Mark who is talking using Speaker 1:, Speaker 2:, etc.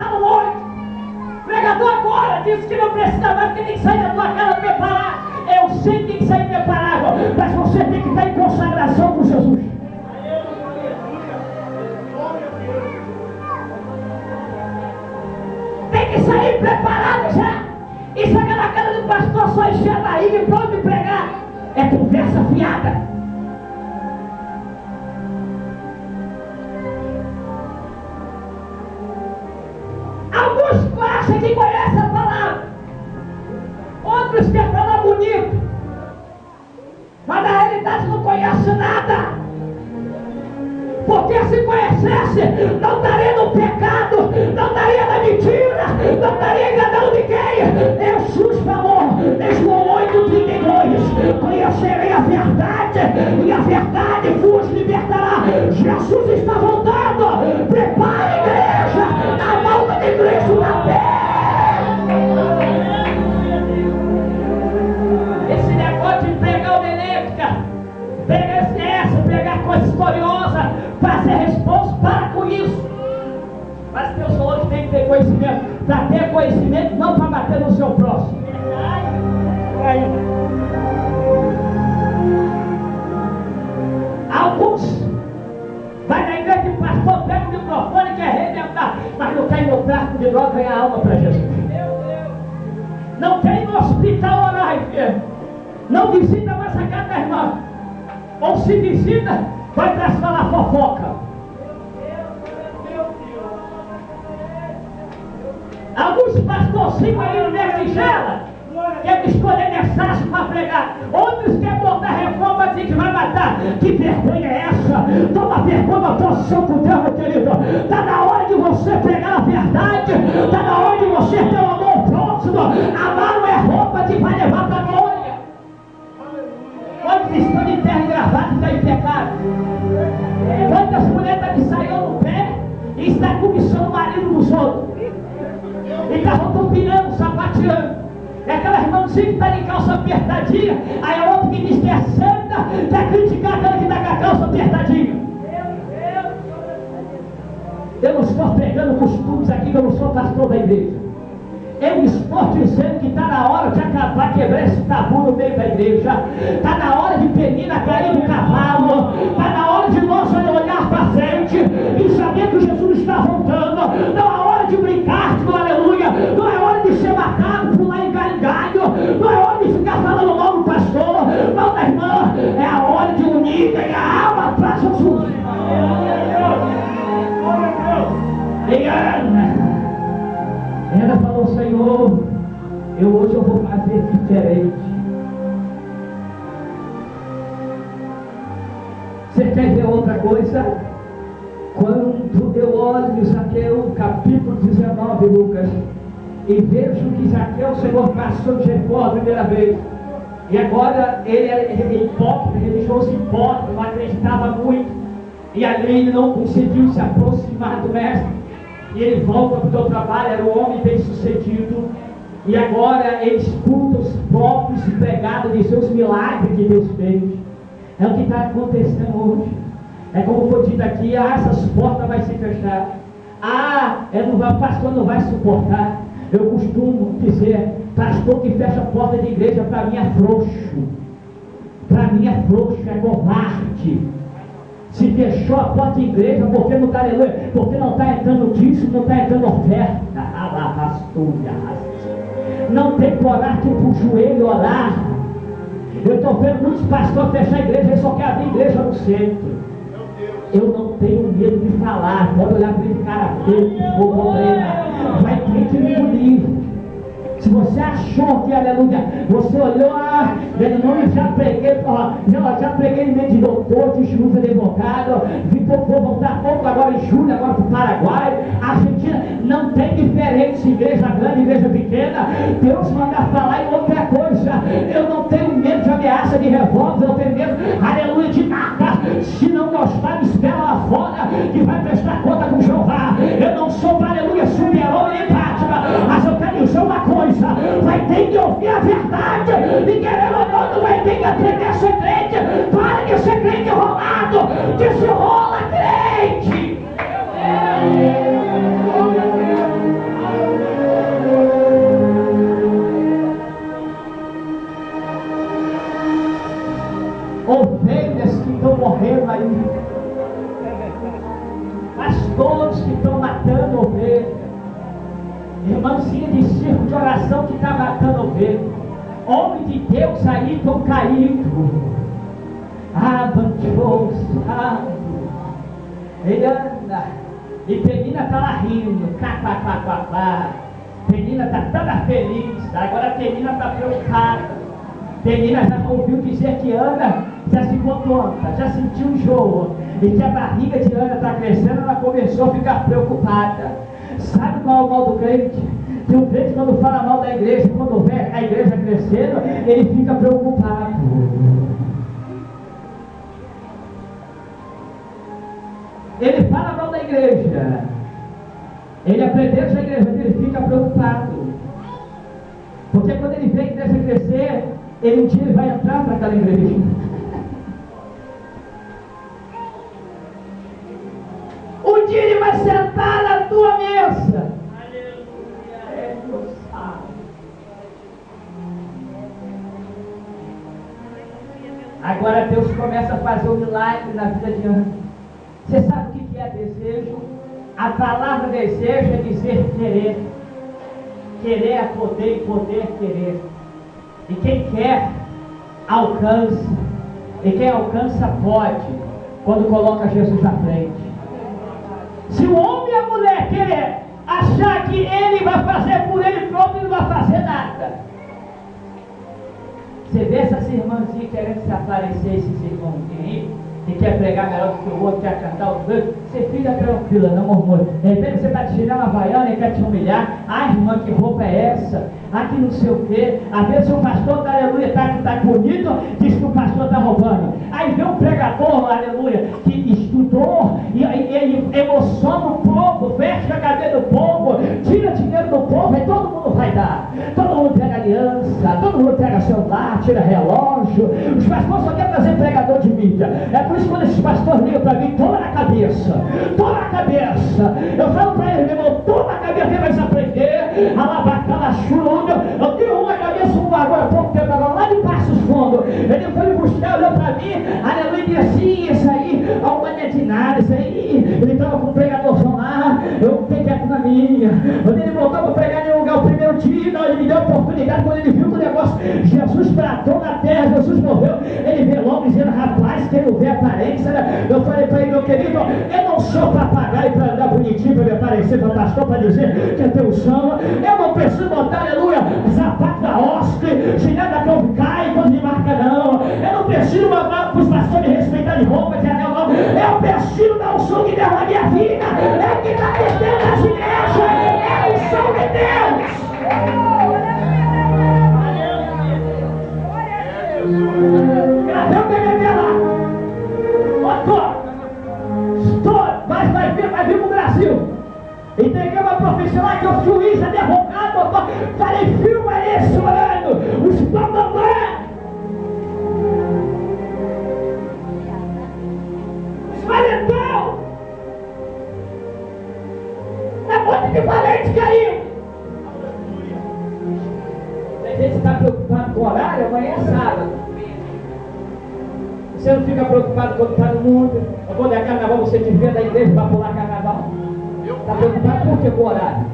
Speaker 1: O pregador agora disse que não precisa mais, porque tem que sair da tua casa preparar. Eu sei que tem que sair preparado, mas você tem que estar em consagração com Jesus. Tem que sair preparado já. E chegar na casa do pastor só encher a barriga e pronto de pregar. É conversa fiada. Alguns acham que conhecem a palavra, outros querem falar bonito, mas na realidade não conhece nada. Porque se conhecesse, não estaria no pecado, não estaria na mentira, não estaria enganando ninguém. Jesus falou em João 8,32: conhecerei a verdade, e a verdade vos libertará. Jesus está voltando. Prepare a igreja, a volta de Cristo na terra. Esse negócio de pregar homilética, pregar essa, pregar coisa historiosa, fazer resposta, para com isso. Mas as pessoas têm que ter conhecimento. Para ter conhecimento, não para bater no seu próximo. Alguns vai na igreja de pastor, pega o microfone e quer arrebentar, mas não quer ir no tráfico de droga ganhar alma para Jesus. Não quer ir no hospital orar, enfermo. Não visita mais a casa da irmã. Ou se visita, vai para falar fofoca. Alguns pastorzinhos aí no meio de gela querem escolher mensagem para pregar. Outros querem botar reforma, dizer que vai matar. Que vergonha é essa? Toma vergonha na posição com Deus, meu querido. Está na hora de você pregar a verdade. Está na hora de você ter o amor próximo. Amar não é roupa que vai levar para a glória. Quantos estão de terra engravada e estão em pecado? Quantas mulheres que saíram no pé e está cobiçando o marido dos outros? E está rodopiando, sapateando. É aquela irmãzinha que está de calça apertadinha. Aí é outro que diz que é santa, quer criticar aquela que está com a calça apertadinha. Eu não estou pegando costumes aqui, eu não sou pastor da igreja. Eu estou dizendo que está na hora de acabar, quebrar esse tabu no meio da igreja. Está na hora de penina cair do cavalo. Está na hora de nós olhar para frente e saber que Jesus está voltando. Não é hora de brincar, do aleluia. Não é hora de ser macaco, pular em galho. Não é hora de ficar falando mal do pastor, mal da irmã. É a hora de unir a alma para Jesus. E Ana falou: Senhor, hoje eu vou fazer diferente. Você quer ver outra coisa? Quando eu olho em Zaqueu, capítulo 19, Lucas, e vejo que Zaqueu, o Senhor passou de Jericó a primeira vez, e agora ele é hipócrita, religioso hipócrita, não acreditava muito, e ali ele não conseguiu se aproximar do mestre. E ele volta para o seu trabalho, era um homem bem sucedido, e agora ele escuta os próprios empregados dizer os milagres que Deus fez. É o que está acontecendo hoje. É como foi dito aqui: essas portas vão se fechar. O pastor não vai suportar. Eu costumo dizer: pastor que fecha a porta de igreja, para mim é frouxo. Para mim é frouxo, é covarde. Se fechou a porta de igreja, porque não está, aleluia, porque não está entrando dízimo, não está entrando oferta. Não tem que orar aqui para o joelho orar. Eu estou vendo muitos pastores fechar a igreja, eles só querem abrir a igreja no centro. Eu não tenho medo de falar. Pode olhar para ele, cara feio, que for problema. Vai ter que me engolir. Se você achou que, aleluia, você olhou, meu irmão, já preguei, já preguei em meio de doutor, de juiz, advogado, vou voltar pouco agora em julho, agora para o Paraguai, Argentina. Não tem diferença, igreja grande, igreja pequena. Deus manda falar em outra coisa. Eu não tenho medo de ameaça, de revólver, eu tenho medo, aleluia, de nada. Se não gostar, me espera lá fora, que vai prestar conta com Jeová. Eu não sou, aleluia, super-homem nem Batman, mas eu quero dizer uma coisa: vai ter que ouvir a verdade, e querendo ou não vai ter que aprender a ser crente. Para de ser crente enrolado, desenrola crente. Irmãzinha de circo de oração que está matando ovelha. Homem de Deus aí estão caídos. Avançou-se. Ele anda. E Penina está lá rindo. Penina está toda feliz. Agora a Penina está preocupada. Penina já ouviu dizer que Ana já se conta, já sentiu um enjoo. E que a barriga de Ana está crescendo, ela começou a ficar preocupada. Sabe qual é o mal do crente? Que o crente, quando fala mal da igreja, quando vê a igreja crescendo, ele fica preocupado. Ele fala mal da igreja. Ele aprendeu a igreja, ele fica preocupado. Porque quando ele vê a igreja crescer, um dia ele vai entrar para aquela igreja. Um dia ele vai sentar na tua mesa. É, Deus sabe. Agora Deus começa a fazer um milagre na vida de Ana. Você sabe o que é desejo? A palavra desejo é dizer querer. Querer é poder e poder é querer. E quem quer, alcança. E quem alcança pode, quando coloca Jesus na frente. Se o homem e a mulher querer achar que ele vai fazer por ele próprio, ele não vai fazer nada. Você vê essas irmãzinhas querendo se aparecer, esses irmãozinhos aí, que quer pregar melhor do que o outro, quer cantar os dois, você fica tranquila, não murmura. De repente você está tirando uma havaiana e quer te humilhar. Ah, irmã, que roupa é essa? Ah, que não sei o quê. Às vezes o pastor da aleluia está bonito, diz que o pastor está roubando. Aí vem um pregador, aleluia, que estudou e ele emociona o povo, veste a cadeira do povo, tira dinheiro do povo, e todo mundo vai dar. Todo mundo pega aliança, todo mundo pega celular, tira relógio. Os pastores só querem trazer pregador de mídia. É por isso que quando esses pastores ligam para mim, toma na cabeça, toma na cabeça. Eu falo para eles, meu irmão, toma na cabeça, quem vai se aprender a lavar aquela churuga. Eu tenho uma cabeça, agora há pouco tempo, agora lá de Passos Fundo. Ele foi me buscar, olhou para mim, aleluia, e disse assim, isso aí, não é de nada, isso aí. Ele estava com um pregadorzão lá, eu fiquei quieto na minha. Quando ele voltou para pregar em um lugar o primeiro dia, não, ele me deu a oportunidade, quando ele viu que o negócio, Jesus tratou na terra, Jesus morreu, ele veio logo dizendo, rapaz, quem não vê aparência, né? Eu falei para ele, meu querido, eu não sou papagaio para andar bonitinho, para me aparecer para pastor, para dizer que eu tenho samba. Eu não preciso botar, aleluia, sapato da hoste, chinelo da Calvicai, quando me marca não. Eu não preciso mandar para os pastores me respeitar de roupa, de anel não. Eu preciso dar um som de Deus na minha vida. É que está descendo nas igrejas, é o som de Deus. Gravei o DVD lá. Vai vir pro Brasil. Entreguei uma profissão lá que eu juiz, advogado, doutor. Falei, filma esse ano, os bambambã, os valentão. É muito de valente caiu. Tem gente que está preocupado com o horário, amanhã é sábado. Você não fica preocupado quando está no mundo, ou quando é carnaval você te vê da igreja para pular carnaval? Está preocupado por que com o horário?